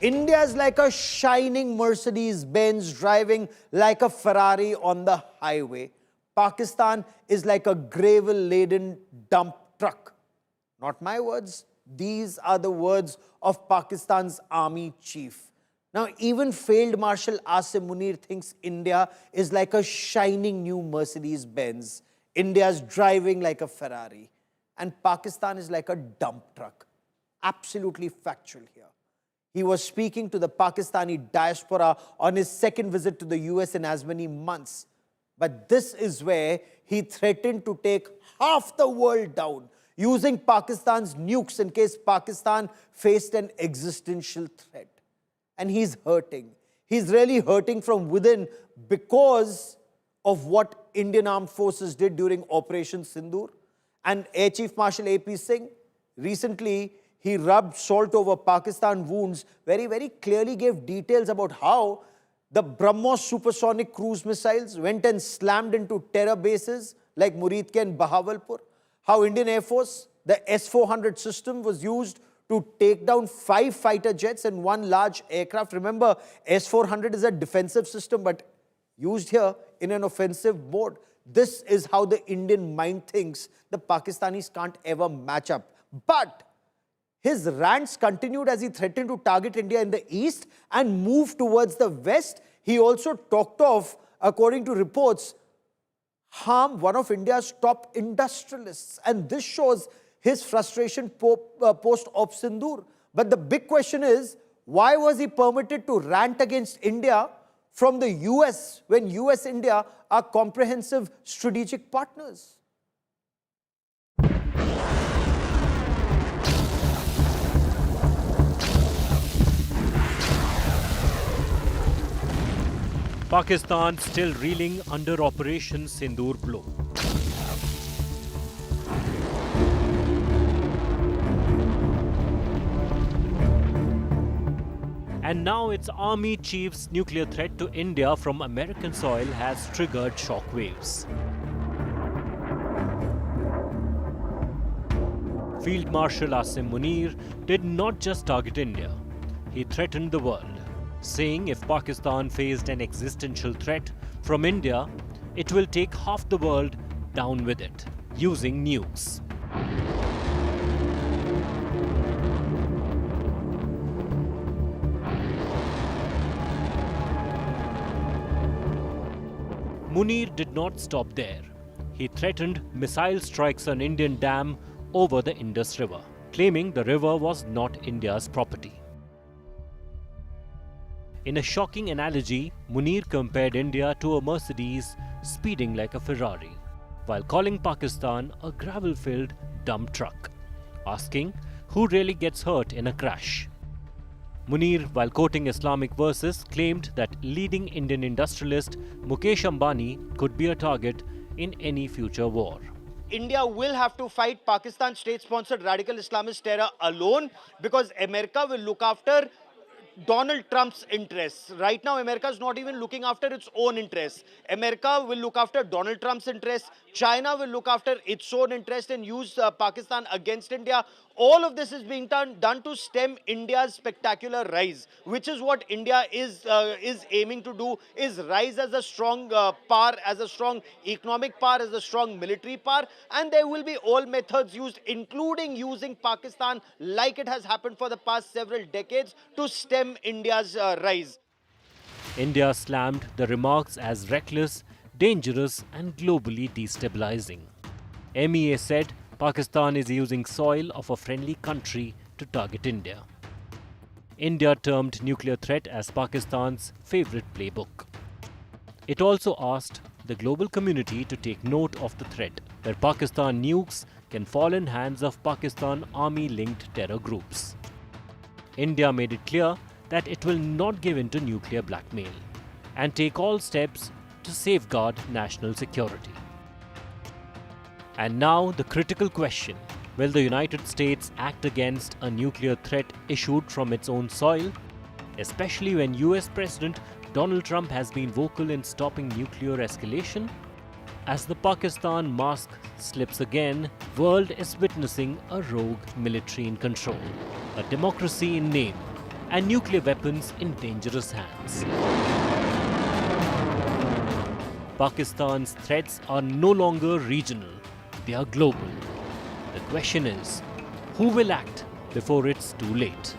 India is like a shining Mercedes-Benz driving like a Ferrari on the highway. Pakistan is like a gravel-laden dump truck. Not my words. These are the words of Pakistan's army chief. Now, even failed Marshal Asim Munir thinks India is like a shining new Mercedes-Benz. India is driving like a Ferrari. And Pakistan is like a dump truck. Absolutely factual here. He was speaking to the Pakistani diaspora on his second visit to the US in as many months. But this is where he threatened to take half the world down using Pakistan's nukes in case Pakistan faced an existential threat. And he's hurting. He's really hurting from within because of what Indian Armed Forces did during Operation Sindoor. And Air Chief Marshal A.P. Singh, recently, he rubbed salt over Pakistan wounds, very clearly gave details about how the BrahMos supersonic cruise missiles went and slammed into terror bases like Murid and Bahawalpur. How Indian Air Force, the S-400 system was used to take down 5 fighter jets and 1 large aircraft. Remember, S-400 is a defensive system, but used here in an offensive mode. This is how the Indian mind thinks. The Pakistanis can't ever match up. But his rants continued as he threatened to target India in the east and move towards the west. He also talked of, according to reports, harm one of India's top industrialists. And this shows his frustration post-Op Sindoor. But the big question is, why was he permitted to rant against India from the US when US-India are comprehensive strategic partners? Pakistan still reeling under Operation Sindoor blow. And now its army chief's nuclear threat to India from American soil has triggered shockwaves. Field Marshal Asim Munir did not just target India, he threatened the world, saying if Pakistan faced an existential threat from India, it will take half the world down with it, using nukes. Munir did not stop there. He threatened missile strikes on Indian dam over the Indus River, claiming the river was not India's property. In a shocking analogy, Munir compared India to a Mercedes speeding like a Ferrari, while calling Pakistan a gravel-filled dump truck, asking who really gets hurt in a crash. Munir, while quoting Islamic verses, claimed that leading Indian industrialist Mukesh Ambani could be a target in any future war. India will have to fight Pakistan state-sponsored radical Islamist terror alone because America will look after Donald Trump's interests. Right now, America is not even looking after its own interests. America will look after Donald Trump's interests. China will look after its own interests and use Pakistan against India. All of this is being done to stem India's spectacular rise, which is what India is aiming to do, is rise as a strong power, as a strong economic power, as a strong military power. And there will be all methods used, including using Pakistan, like it has happened for the past several decades, to stem India's rise. India slammed the remarks as reckless, dangerous and globally destabilizing. MEA said Pakistan is using soil of a friendly country to target India. India termed nuclear threat as Pakistan's favorite playbook. It also asked the global community to take note of the threat that Pakistan nukes can fall in hands of Pakistan army-linked terror groups. India made it clear that it will not give in to nuclear blackmail and take all steps to safeguard national security. And now the critical question, will the United States act against a nuclear threat issued from its own soil, especially when US President Donald Trump has been vocal in stopping nuclear escalation? As the Pakistan mask slips again, world is witnessing a rogue military in control, a democracy in name, and nuclear weapons in dangerous hands. Pakistan's threats are no longer regional, they are global. The question is, who will act before it's too late?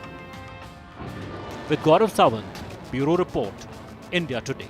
With Gaurav Sawant, Bureau Report, India Today.